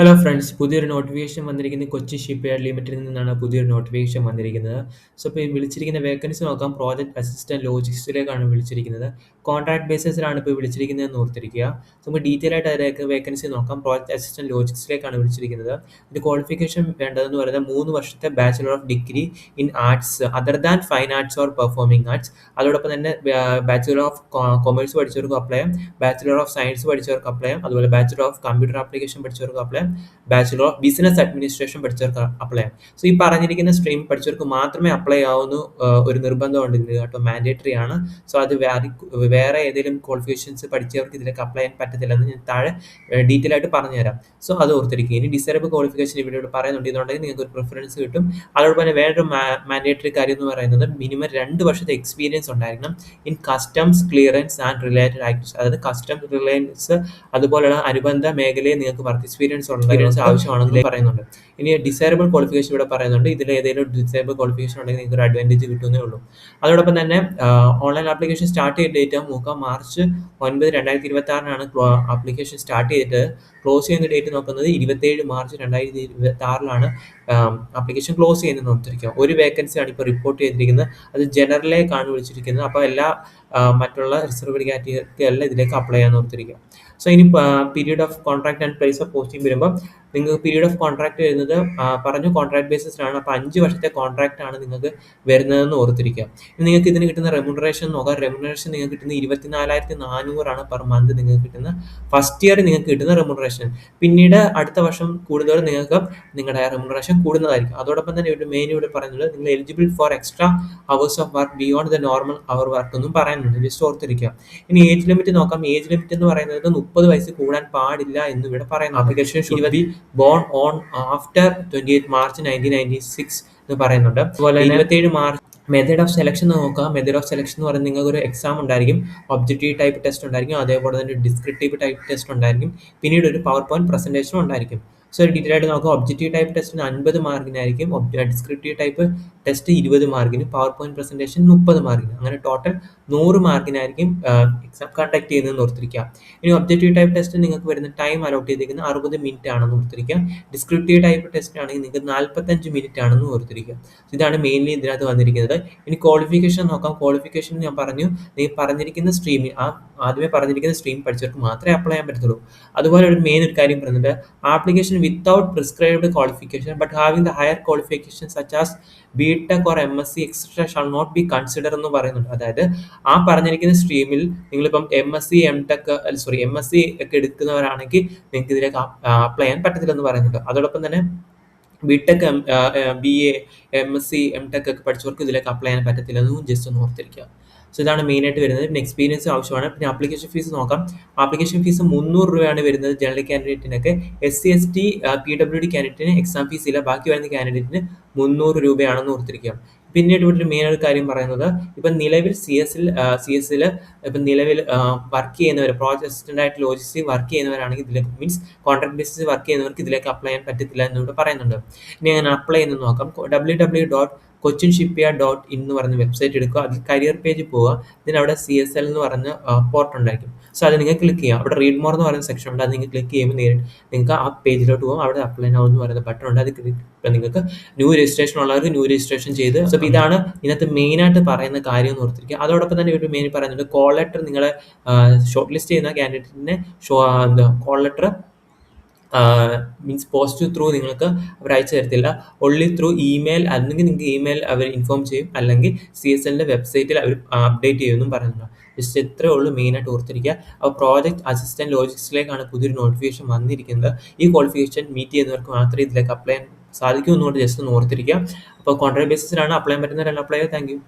Hello friends, പുതിയൊരു notification വന്നിരിക്കുന്നത് Kochi shipyard ലിമിറ്റഡിൽ നിന്നാണ് പുതിയൊരു നോട്ടിഫിക്കേഷൻ വന്നിരിക്കുന്നത്. സോ ഇപ്പോൾ ഈ വിളിച്ചിരിക്കുന്ന വേക്കൻസി നോക്കാം. പ്രോജക്ട് അസിസ്റ്റന്റ് ലോജിസ്റ്റിക്സിലേക്കാണ് വിളിച്ചിരിക്കുന്നത്. കോൺട്രാക്ട് ബേസിസിലാണ് ഇപ്പോൾ വിളിച്ചിരിക്കുന്നതെന്ന് ഓർത്തിരിക്കുക. സോ നമുക്ക് ഡീറ്റെയിൽ ആയിട്ട് അതിലേക്ക് വേക്കൻസി നോക്കാം. പ്രോജക്ട് അസിസ്റ്റന്റ് ലോജിസ്റ്റിക്സിലേക്കാണ് വിളിച്ചിരിക്കുന്നത്. ഇത് ക്വാളിഫിക്കേഷൻ വേണ്ടതെന്ന് പറയുന്നത് 3 വർഷത്തെ bachelor of degree in arts other than fine arts or performing arts. അതോടൊപ്പം തന്നെ ബാച്ചിലർ ഓഫ് കൊമേഴ്സ് പഠിച്ചവർക്ക് അപ്ലൈ ചെയ്യാം, ബാച്ചിലർ ഓഫ് സയൻസ് പഠിച്ചവർക്ക് അപ്ലൈ ചെയ്യാം, അതുപോലെ ബാച്ചിലർ ഓഫ് കമ്പ്യൂട്ടർ ആപ്ലിക്കേഷൻ പഠിച്ചവർക്ക് അപ്ലൈ ചെയ്യാം, ബാച്ചിലർ ഓഫ് ബിസിനസ് അഡ്മിനിസ്ട്രേഷൻ പഠിച്ചവർക്ക് അപ്ലൈ ചെയ്യാം. സോ ഈ പറഞ്ഞിരിക്കുന്ന സ്ട്രീം പഠിച്ചവർക്ക് മാത്രമേ അപ്ലൈ ആവുന്നു ഒരു നിർബന്ധമുണ്ട് ഇതിൽ കേട്ടോ, മാൻഡേറ്ററി ആണ്. സോ അത് വേറെ ഏതെങ്കിലും ക്വാളിഫിക്കേഷൻസ് പഠിച്ചവർക്ക് ഇതിലേക്ക് അപ്ലൈ ചെയ്യാൻ പറ്റത്തില്ലെന്ന് ഞാൻ താഴെ ഡീറ്റെയിൽ ആയിട്ട് പറഞ്ഞുതരാം. സോ അത് ഓർത്തിരിക്കുക. ഇനി ഡിസൈറബിൾ ക്വാളിഫിക്കേഷൻ ഇവിടെ പറയുന്നുണ്ട്, ഇതുണ്ടെങ്കിൽ നിങ്ങൾക്ക് ഒരു പ്രിഫറൻസ് കിട്ടും. അതോടൊപ്പം തന്നെ വേറൊരു മാൻഡേറ്ററി കാര്യം എന്ന് പറയുന്നത് മിനിമം 2 വർഷത്തെ എക്സ്പീരിയൻസ് ഉണ്ടായിരിക്കണം in customs clearance and related activities. അതായത് കസ്റ്റംസ് റിലയൻസ് അതുപോലുള്ള അനുബന്ധ മേഖലയിൽ നിങ്ങൾക്ക് വർക്ക് എക്സ്പീരിയൻസ് ആവശ്യമാണെന്ന് പറയുന്നുണ്ട്. ഇനി ഡിസൈറബിൾ ക്വാളിഫിക്കേഷൻ ഇവിടെ പറയുന്നുണ്ട്. ഇതിൽ ഏതെങ്കിലും ഡിസൈറബിൾ ക്വാളിഫിക്കേഷൻ ഉണ്ടെങ്കിൽ നിങ്ങൾക്ക് ഒരു അഡ്വാൻറ്റേജ് കിട്ടുന്നേ ഉള്ളൂ. അതോടൊപ്പം തന്നെ ഓൺലൈൻ ആപ്ലിക്കേഷൻ സ്റ്റാർട്ട് ചെയ്ത ഡേറ്റ് നോക്കാം. മാർച്ച് 9, 2026 ആപ്ലിക്കേഷൻ സ്റ്റാർട്ട് ചെയ്തിട്ട് ക്ലോസ് ചെയ്യുന്ന ഡേറ്റ് നോക്കുന്നത് 27 മാർച്ച് 2026 ആപ്ലിക്കേഷൻ ക്ലോസ് ചെയ്യുന്നത് ഓർത്തിരിക്കുക. ഒരു വേക്കൻസിയാണ് ഇപ്പോൾ റിപ്പോർട്ട് ചെയ്തിരിക്കുന്നത്. അത് ജനറലിലേക്കാണ് വിളിച്ചിരിക്കുന്നത്. അപ്പോൾ എല്ലാ മറ്റുള്ള റിസർവ്ഡ് കാറ്റഗറിക്ക് എല്ലാം ഇതിലേക്ക് അപ്ലൈ ചെയ്യാൻ ഓർത്തിരിക്കുക. സോ ഇനി period of contract and place of posting വരുമ്പോൾ നിങ്ങൾക്ക് പീരീഡ് ഓഫ് കോൺട്രാക്ട് വരുന്നത് പറഞ്ഞു കോൺട്രാക്ട് ബേസിസിലാണ്. അപ്പോൾ 5 വർഷത്തെ കോൺട്രാക്ട് ആണ് നിങ്ങൾക്ക് വരുന്നതെന്ന് ഓർത്തിരിക്കുക. നിങ്ങൾക്ക് ഇതിന് കിട്ടുന്ന റെമ്യൂണറേഷൻ നോക്കാം. റെമ്യൂണറേഷൻ നിങ്ങൾക്ക് കിട്ടുന്ന 24,400 പെർ മന്ത് നിങ്ങൾക്ക് കിട്ടുന്ന ഫസ്റ്റ് ഇയർ നിങ്ങൾക്ക് കിട്ടുന്ന റെമ്യൂണറേഷൻ. പിന്നീട് അടുത്ത വർഷം കൂടുതൽ നിങ്ങൾക്ക് നിങ്ങളുടെ റെമ്യൂണറേഷൻ കൂടുന്നതായിരിക്കും. അതോടൊപ്പം തന്നെ ഇവിടെ മെയിൻ ഇവിടെ പറയുന്നത് നിങ്ങൾ eligible for extra hours of work beyond the normal hour work എന്നും പറയുന്നുണ്ട്. ജസ്റ്റ് ഓർത്തിരിക്കുക. ഇനി ഏജ് ലിമിറ്റ് നോക്കാം. ഏജ് ലിമിറ്റ് എന്ന് പറയുന്നത് 30 വയസ്സ് കൂടാൻ പാടില്ല എന്ന് ഇവിടെ പറയുന്നു. Application should be born on after 28 March 1996 എന്ന് പറയുന്നുണ്ട്. അതുപോലെ 27 മാർച്ച്. മെത്തേഡ് ഓഫ് സെലക്ഷൻ നോക്കാം. മെത്തേഡ് ഓഫ് സെലക്ഷൻ എന്ന് പറയുന്നത് നിങ്ങൾക്ക് ഒരു എക്സാം ഉണ്ടായിരിക്കും, ഒബ്ജക്റ്റീവ് ടൈപ്പ് ടെസ്റ്റ് ഉണ്ടായിരിക്കും, അതേപോലെ തന്നെ ഡിസ്ക്രിപ്റ്റീവ് ടൈപ്പ് ടെസ്റ്റ് ഉണ്ടായിരിക്കും, പിന്നീട് ഒരു പവർ പോയിന്റ് പ്രസന്റേഷനും ഉണ്ടായിരിക്കും. സോ ഡീറ്റെയിൽ ആയിട്ട് നോക്കാം. ഒബ്ജക്റ്റീവ് ടൈപ്പ് ടെസ്റ്റിന് 50 മാർക്കിനായിരിക്കും, ഡിസ്ക്രിപ്റ്റീവ് ടൈപ്പ് ടെസ്റ്റ് 20 മാർക്കിന്, പവർ പോയിന്റ് പ്രസന്റേഷൻ 30 മാർക്കിന്, അങ്ങനെ ടോട്ടൽ 100 മാർക്കിനായിരിക്കും എക്സാം കണ്ടക്ട് ചെയ്യുന്നതെന്ന് ഓർത്തിരിക്കുക. ഇനി ഒബ്ജക്റ്റീവ് ടൈപ്പ് ടെസ്റ്റ് നിങ്ങൾക്ക് വരുന്ന ടൈം അലോട്ട് ചെയ്തിരിക്കുന്നത് 60 മിനിറ്റ് ആണെന്ന് ഓർത്തിരിക്കുക. ഡിസ്ക്രിപ്റ്റീവ് ടൈപ്പ് ടെസ്റ്റ് ആണെങ്കിൽ നിങ്ങൾക്ക് 45 മിനിറ്റ് ആണെന്ന് ഓർത്തിരിക്കുക. ഇതാണ് മെയിൻലി ഇതിനകത്ത് വന്നിരിക്കുന്നത്. ഇനി ക്വാളിഫിക്കേഷൻ നോക്കാം. ക്വാളിഫിക്കേഷൻ ഞാൻ പറഞ്ഞു, നീ പറഞ്ഞിരിക്കുന്ന സ്ട്രീമിൽ ആദ്യമേ പറഞ്ഞിരിക്കുന്ന സ്ട്രീം പഠിച്ചവർക്ക് മാത്രമേ അപ്ലൈ ചെയ്യാൻ പറ്റത്തുള്ളൂ. അതുപോലെ ഒരു മെയിൻ ഒരു കാര്യം പറയുന്നുണ്ട്, application without prescribed qualification but having the higher qualification such as BTech or MSc etcetera shall not be consider എന്ന് പറയുന്നുണ്ട്. അതായത് ആ പറഞ്ഞിരിക്കുന്ന സ്ട്രീമിൽ നിങ്ങളിപ്പം MSc ഒക്കെ എടുക്കുന്നവരാണെങ്കിൽ നിങ്ങൾക്ക് ഇതിലേക്ക് അപ്ലൈ ചെയ്യാൻ പറ്റത്തില്ലെന്ന് പറയുന്നുണ്ട്. അതോടൊപ്പം തന്നെ ബിടെക്, BA, MSc, MTech ഒക്കെ പഠിച്ചവർക്ക് ഇതിലേക്ക് അപ്ലൈ ചെയ്യാൻ പറ്റത്തില്ലെന്നും ജസ്റ്റ് ഒന്ന് ഓർത്തിരിക്കുക. സോ ഇതാണ് മെയിനായിട്ട് വരുന്നത്. പിന്നെ എക്സ്പീരിയൻസ് ആവശ്യമാണ്. പിന്നെ ആപ്ലിക്കേഷൻ ഫീസ് നോക്കാം. ആപ്ലിക്കേഷൻ ഫീസ് 300 രൂപയാണ് വരുന്നത് ജനറൽ കാൻഡിഡേറ്റിനൊക്കെ. SC ST PWD കാൻഡിഡേറ്റിന് എക്സാം ഫീസ് ഇല്ല. ബാക്കി വരുന്ന കാൻഡിഡേറ്റിന് 300 രൂപയാണെന്ന് ഓർത്തിരിക്കുക. പിന്നീട് ഇവിടെ ഒരു മെയിൻ ഒരു കാര്യം പറയുന്നത്, ഇപ്പം നിലവിൽ CS ഇപ്പം നിലവിൽ വർക്ക് ചെയ്യുന്നവർ, പ്രോജക്ട് അസിസ്റ്റന്റ് ആയിട്ട് ലോജിസ്റ്റിക് വർക്ക് ചെയ്യുന്നവരാണെങ്കിൽ ഇതിലേക്ക് മീൻസ് കോൺട്രാക്ട് ബേസിസ് വർക്ക് ചെയ്യുന്നവർക്ക് ഇതിലേക്ക് അപ്ലൈ ചെയ്യാൻ പറ്റത്തില്ല എന്നിവിടെ പറയുന്നുണ്ട്. ഇനി അങ്ങനെ അപ്ലൈ ചെയ്യുന്നത് നോക്കാം. www.cochinshipyard.in എന്ന് പറഞ്ഞ വെബ്സൈറ്റ് എടുക്കുക. അതിൽ കരിയർ പേജിൽ പോവുക. ഇതിനവിടെ CSL എന്ന് പറഞ്ഞ പോർട്ട് ഉണ്ടായിരിക്കും. സോ അത് നിങ്ങൾ ക്ലിക്ക് ചെയ്യുക. അവിടെ റീഡ് മോർ എന്ന് പറയുന്ന സെക്ഷൻ ഉണ്ട്. അത് നിങ്ങൾ ക്ലിക്ക് ചെയ്യുമ്പോൾ നേരിട്ട് നിങ്ങൾക്ക് ആ പേജിലോട്ട് പോകും. അവിടെ അപ്ലൈ നൗ എന്ന് പറയുന്ന ബട്ടൺ ഉണ്ട്. അത് നിങ്ങൾക്ക് ന്യൂ രജിസ്ട്രേഷൻ ഉള്ളവർക്ക് ന്യൂ രജിസ്ട്രേഷൻ ചെയ്ത്. സോ ഇതാണ് ഇതിനകത്ത് മെയിനായിട്ട് പറയുന്ന കാര്യം എന്ന് ഓർത്തിരിക്കുക. അതോടൊപ്പം തന്നെ ഒരു മെയിൻ പറയുന്നുണ്ട്, കോൾ ലെറ്റർ നിങ്ങളെ ഷോർട്ട് ലിസ്റ്റ് ചെയ്യുന്ന കാൻഡിഡേറ്റിനെ call letter means post through നിങ്ങൾക്ക് അവർ അയച്ചു തരത്തില്ല. ഓൺലി ത്രൂ ഇമെയിൽ, അല്ലെങ്കിൽ നിങ്ങൾക്ക് ഇമെയിൽ അവർ ഇൻഫോം ചെയ്യും, അല്ലെങ്കിൽ CSLന്റെ വെബ്സൈറ്റിൽ അവർ അപ്ഡേറ്റ് ചെയ്യുമെന്നും പറയുന്നുണ്ട്. ജസ്റ്റ് ഇത്രയേ ഉള്ളൂ മെയിനായിട്ട് ഓർത്തിരിക്കുക. അപ്പോൾ പ്രോജക്ട് അസിസ്റ്റന്റ് ലോജിസ്റ്റിക്സിലേക്കാണ് പുതിയൊരു നോട്ടിഫിക്കേഷൻ വന്നിരിക്കുന്നത്. ഈ ക്വാളിഫിക്കേഷൻ മീറ്റ് ചെയ്യുന്നവർക്ക് മാത്രമേ ഇതിലേക്ക് അപ്ലൈ ചെയ്യാൻ സാധിക്കൂ എന്നുകൊണ്ട് ജസ്റ്റ് ഒന്ന് ഓർത്തിരിക്കുക. അപ്പോൾ കോൺട്രാക്ട് ബേസിസിലാണ് അപ്ലൈ ചെയ്യാൻ പറ്റുന്നവരെല്ലാം അപ്ലൈ ചെയ്യുക. Thank you.